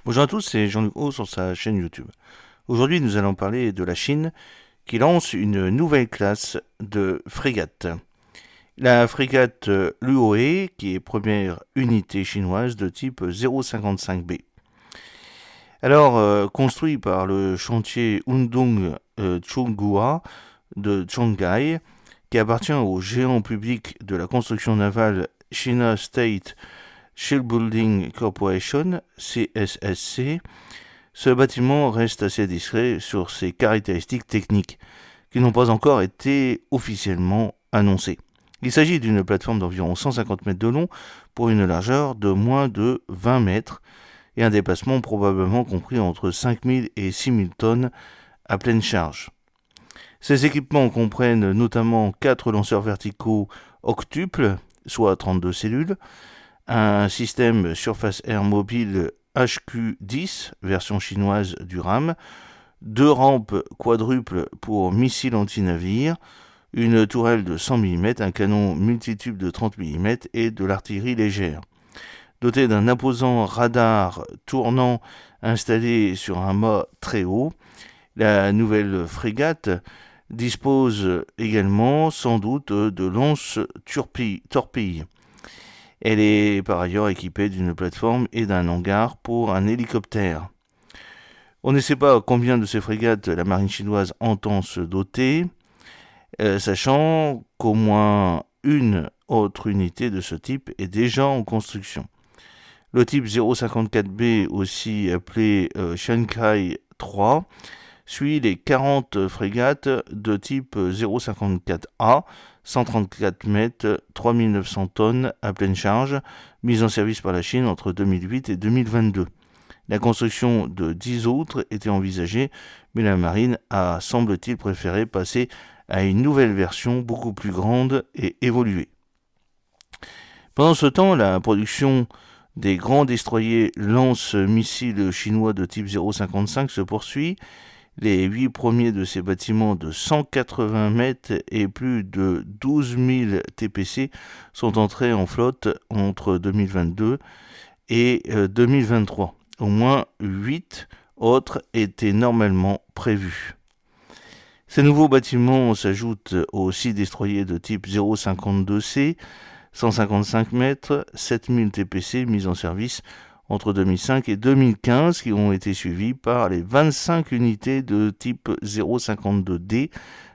Bonjour à tous, c'est Jean-Luc Haut sur sa chaîne YouTube. Aujourd'hui, nous allons parler de la Chine qui lance une nouvelle classe de frégates. La frégate Luohe, qui est première unité chinoise de type 055B. Alors, construit par le chantier Undong Chonghua de Shanghai, qui appartient au géant public de la construction navale China State Shipbuilding Corporation, CSSC, ce bâtiment reste assez discret sur ses caractéristiques techniques, qui n'ont pas encore été officiellement annoncées. Il s'agit d'une plateforme d'environ 150 mètres de long pour une largeur de moins de 20 mètres et un déplacement probablement compris entre 5000 et 6000 tonnes à pleine charge. Ces équipements comprennent notamment 4 lanceurs verticaux octuples, soit 32 cellules, un système surface air mobile HQ-10, version chinoise du RAM, 2 rampes quadruples pour missiles anti-navires, une tourelle de 100 mm, un canon multitube de 30 mm et de l'artillerie légère. Dotée d'un imposant radar tournant installé sur un mât très haut, la nouvelle frégate dispose également sans doute de lance-torpilles. Elle est par ailleurs équipée d'une plateforme et d'un hangar pour un hélicoptère. On ne sait pas combien de ces frégates la marine chinoise entend se doter, sachant qu'au moins une autre unité de ce type est déjà en construction. Le type 054B, aussi appelé Shanghai 3, suit les 40 frégates de type 054A, 134 mètres, 3900 tonnes à pleine charge, mises en service par la Chine entre 2008 et 2022. La construction de 10 autres était envisagée, mais la marine a, semble-t-il, préféré passer à une nouvelle version beaucoup plus grande et évoluée. Pendant ce temps, la production des grands destroyers lance-missiles chinois de type 055 se poursuit. Les 8 premiers de ces bâtiments de 180 mètres et plus de 12 000 TPC sont entrés en flotte entre 2022 et 2023. Au moins 8 autres étaient normalement prévus. Ces nouveaux bâtiments s'ajoutent aux 6 destroyers de type 052C, 155 mètres, 7000 TPC mis en service entre 2005 et 2015 qui ont été suivis par les 25 unités de type 052D,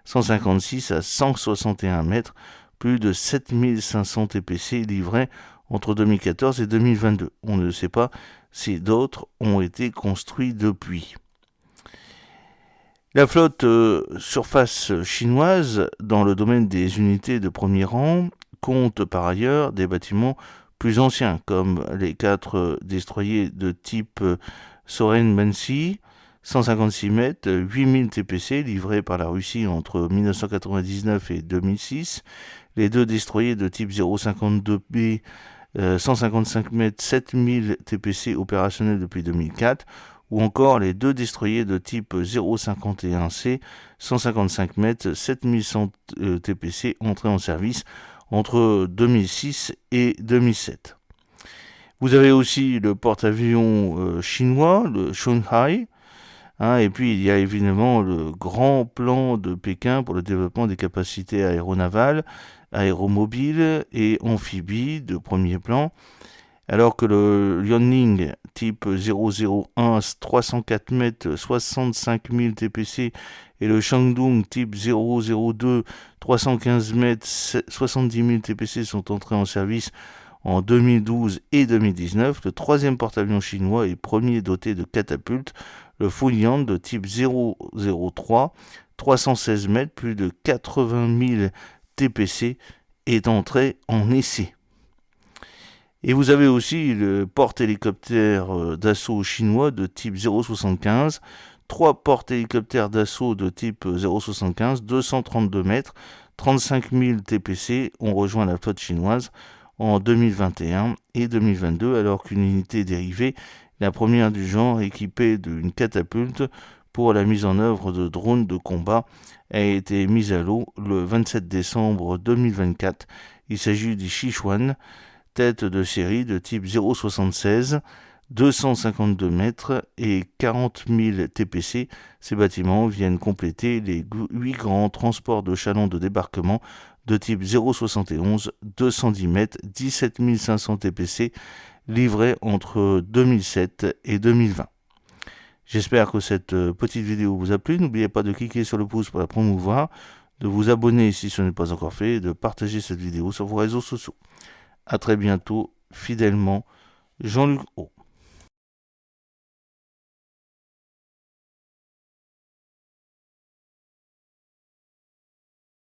156 à 161 mètres, plus de 7500 TPC livrés entre 2014 et 2022. On ne sait pas si d'autres ont été construits depuis. La flotte surface chinoise, dans le domaine des unités de premier rang, compte par ailleurs des bâtiments plus anciens, comme les 4 destroyers de type Soren Mansi, 156 mètres, 8000 TPC livrés par la Russie entre 1999 et 2006, les 2 destroyers de type 052B, 155 mètres, 7000 TPC opérationnels depuis 2004, ou encore les 2 destroyers de type 051C, 155 mètres, 7100 TPC entrés en service entre 2006 et 2007. Vous avez aussi le porte-avions chinois, le Shanghai, et puis il y a évidemment le grand plan de Pékin pour le développement des capacités aéronavales, aéromobiles et amphibies de premier plan, alors que le Liaoning type 001 304 mètres 65 000 TPC et le Shandong type 002 315 mètres 70 000 TPC sont entrés en service en 2012 et 2019. Le troisième porte-avions chinois et premier doté de catapultes, le Fujian de type 003 316 mètres, plus de 80 000 TPC, est entré en essai. Et vous avez aussi le porte-hélicoptère d'assaut chinois de type 075, 3 porte-hélicoptères d'assaut de type 075, 232 mètres, 35 000 TPC ont rejoint la flotte chinoise en 2021 et 2022, alors qu'une unité dérivée, la première du genre équipée d'une catapulte pour la mise en œuvre de drones de combat, a été mise à l'eau le 27 décembre 2024. Il s'agit du Sichuan, tête de série de type 076, 252 mètres et 40 000 TPC. Ces bâtiments viennent compléter les 8 grands transports de chalands de débarquement de type 071, 210 mètres, 17 500 TPC, livrés entre 2007 et 2020. J'espère que cette petite vidéo vous a plu. N'oubliez pas de cliquer sur le pouce pour la promouvoir, de vous abonner si ce n'est pas encore fait et de partager cette vidéo sur vos réseaux sociaux. A très bientôt, fidèlement, Jean-Luc O.